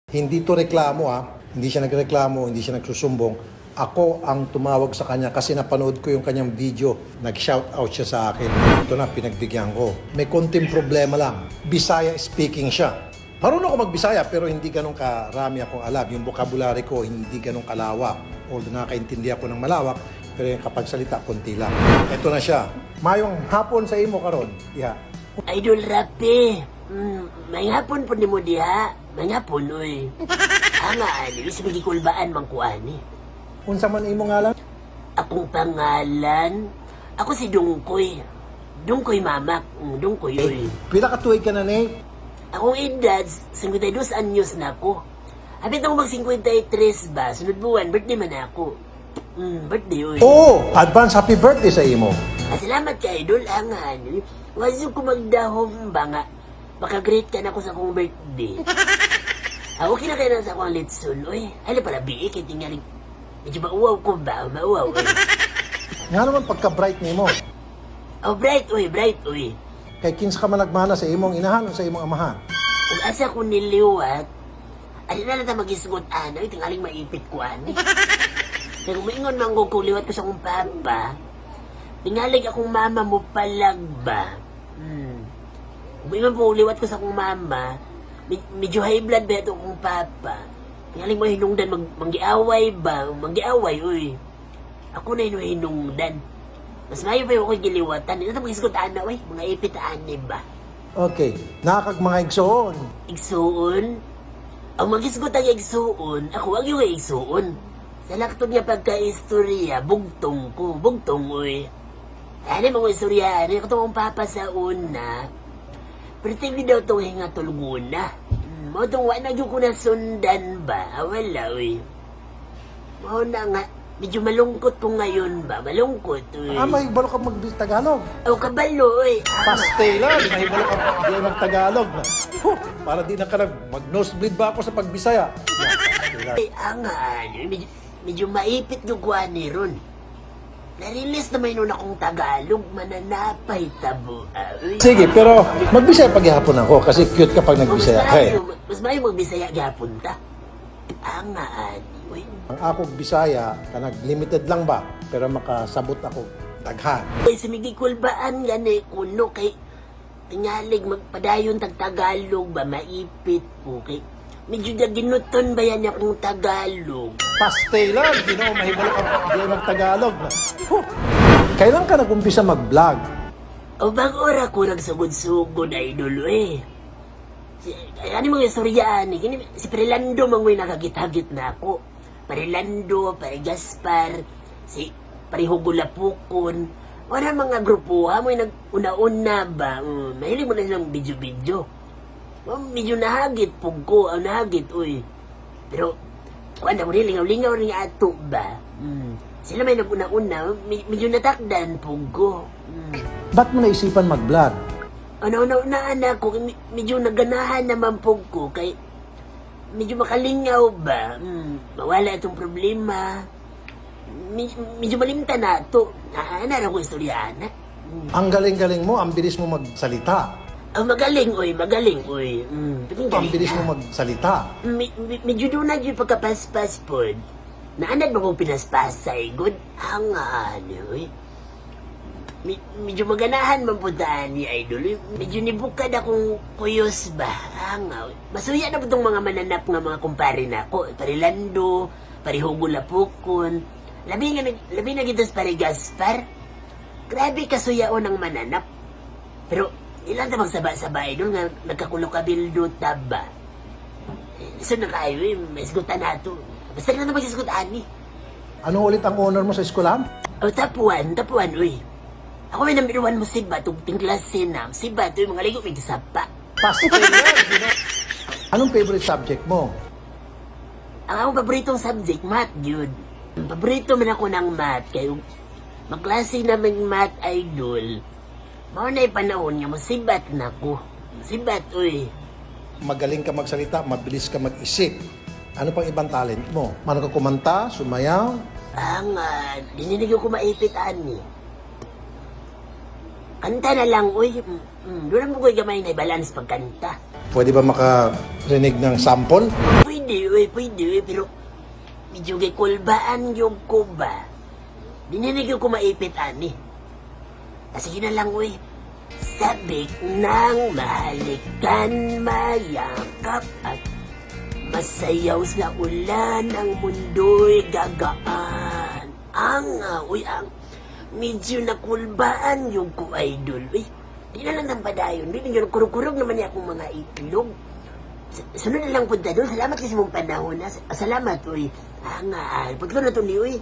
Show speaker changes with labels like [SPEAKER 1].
[SPEAKER 1] Hindi to reklamo Hindi siya nagreklamo, hindi siya nagsusumbong. Ako ang tumawag sa kanya kasi napanood ko yung kanyang video. Nag-shout out siya sa akin. Ito na, pinagbigyan ko. May konting problema lang. Bisaya speaking siya. Marunong ako magbisaya pero hindi ganun karami akong alam. Yung vocabulary ko hindi ganun kalawak. Although nakakaintindi ako ng malawak, pero yung kapag salita, konti lang. Ito na siya. Mayong hapon sa imo karon. Diha.
[SPEAKER 2] Idol Rapi, may hapon po ni mo diha. May hapon, oy. Nga, ibig magikulbaan mang kuani.
[SPEAKER 1] Unsa man imo ngalan?
[SPEAKER 2] Akong pangalan, ako si Dungkoy. Dungkoy Mamak, Dungkoy, oy.
[SPEAKER 1] Pila ka tuig ka na ni?
[SPEAKER 2] Akong edad, 52 anyos na ako. Hapit ako mag-53 ba, sunod buwan, birthday man ako. Birthday, oy.
[SPEAKER 1] Oh, advance happy birthday sa imo.
[SPEAKER 2] Salamat ka, Idol, angan. Wasyo ko magdahom ba nga. Maka-great ka na ako sa akong birthday. Okay na kayo na sa akong litson, oy. Ay, pala, biik, kaya tingaling. Medyo mauwaw ko ba? Mauwaw, oy.
[SPEAKER 1] Nga naman pagka-bright nimo.
[SPEAKER 2] Oh, bright, oy.
[SPEAKER 1] Kay kinsa ka man nagmana sa imong inahan o sa imong amahan?
[SPEAKER 2] Kung asa ko niliwat, ay na lang ta mag-isgot, ano, tingaling maipit ko, ano. Kaya kung maingon man ko liwat ko sa akong papa, tingalig akong mama mo palag ba? Kung maingon po liwat ko sa akong mama, medyo high blood ba ito akong papa. Tingaling mo hinungdan, manggiaway ba? Manggiaway, uy. Ako na yun hinungdan. Mas mayo pa yung ako'y giliwatan. Ito mag-isgot, ano, uy. Mga ipit, ano ba?
[SPEAKER 1] Okay, nakakag mga igsoon.
[SPEAKER 2] Igsuon? Ang mag-isgot ang igsuon, ako ang yung igsuon. Sa laktod nga pagka-istorya, bugtong ko, bugtong uy. Ano mga istorya, ano yung katong papa sa una, pretty daw itong hinga tulguna. Mo itong wala yung ko na sundan ba? Wala uy. Mo na nga, medyo malungkot ko ngayon ba? Malungkot uy.
[SPEAKER 1] Mahibalo ka mag-Tagalog.
[SPEAKER 2] O kabalo uy.
[SPEAKER 1] Pastela, mahibalo ka mag-Tagalog. Para di na ka mag-nosebleed ba ako sa pagbisaya?
[SPEAKER 2] Ay, medyo maipit yung ni ron. Narilis na may nun akong Tagalog, mananapay tabo.
[SPEAKER 1] Sige, pero magbisaya paghihapon ako kasi cute ka pag nagbisaya. Hey.
[SPEAKER 2] Mas mayo magbisaya gapon ta. Uy.
[SPEAKER 1] Ang akong bisaya, kanag limited lang ba? Pero makasabot ako daghan.
[SPEAKER 2] Ay, sumigigkulbaan gani kuno kay tingalig magpadayon tag Tagalog ba, maipit po kay medyo na ginuton ba yan akong Tagalog?
[SPEAKER 1] Pastela, mahibalo ka mag-Tagalog. Kailan ka nag-umpisa mag-vlog?
[SPEAKER 2] O bang ora ko nagsugod-sugod idol eh. Ano mga istoryaan eh. Si Perlando mangoy nakagit-hagit na ako. Perlando, Pare Gaspar, si Pare Hugulapukon. Wala mga grupo ha mo nag-una-una ba. Mahilig mo na silang video-video. Medyo nahagit po ko. Nahagit uy. Pero kuan ako rin lingaw-lingaw rin ato ba. Sila may nag-una-una. Medyo natakdan po ko.
[SPEAKER 1] Ba't mo naisipan mag-vlog?
[SPEAKER 2] Ano na anak ko, medyo naganahan naman po ko, kay medyo makalingaw ba, mawala itong problema, medyo malimta na ito, naana ko istoryana.
[SPEAKER 1] Ang galing-galing mo, ang bilis mo magsalita.
[SPEAKER 2] Magaling, oy.
[SPEAKER 1] Ang bilis mo magsalita.
[SPEAKER 2] Medyo doon na yung pagkapaspas po, naanad mo kong pinaspasay, good, oy. Medyo maganahan man po daan ni Idol. Medyo nibukad akong kuyos ba. Masuya na po itong mga mananap nga mga kumpare na ako. Parilando, Parihugulapukon. Labi na gitos Pare Gaspar. Grabe kasuyaon ang mananap. Pero ilan na magsaba-saba Idol nga nagkakulo-kabildo taba. So na kayo may isgutan na ito. Basta na naman isgutan ni.
[SPEAKER 1] Ano ulit ang honor mo sa eskwelahan?
[SPEAKER 2] Tapuan, uy. Ako may namiruan mo si Bato, klase na. Si Bato, yung mga ligo, may gisapa.
[SPEAKER 1] Pastela, Anong favorite subject mo?
[SPEAKER 2] Ang akong paboritong subject, math, yun. Paborito man ako ng math, kayo magklase naman math idol. Mao na panahon nga, masibat na ko. Masibat, uy.
[SPEAKER 1] Magaling ka magsalita, mabilis ka mag-isip. Ano pang ibang talent mo? Mano ka kumanta, sumayaw?
[SPEAKER 2] Dininig ko maipitan ni. Kanta na lang, uy. Doon mo ko'y gamay na balance pagkanta.
[SPEAKER 1] Pwede ba makarinig ng sample?
[SPEAKER 2] Pwede pwede, uy, pero medyo kay kulbaan yung ko ba? Dininig ko maipit, ani. Sige na lang, uy. Sabik ng mahalikan, mayakap at masayaw sa ulan, ang mundo'y gagaan. Uy, medyo nakulbaan yung ko, idol, uy. Di na lang ng padayon, di na kurug-kurug naman niya akong mga itlog. Sunod na lang punta doon. Salamat kasi mong panahon. Salamat, uy. Pagko na to ni, uy.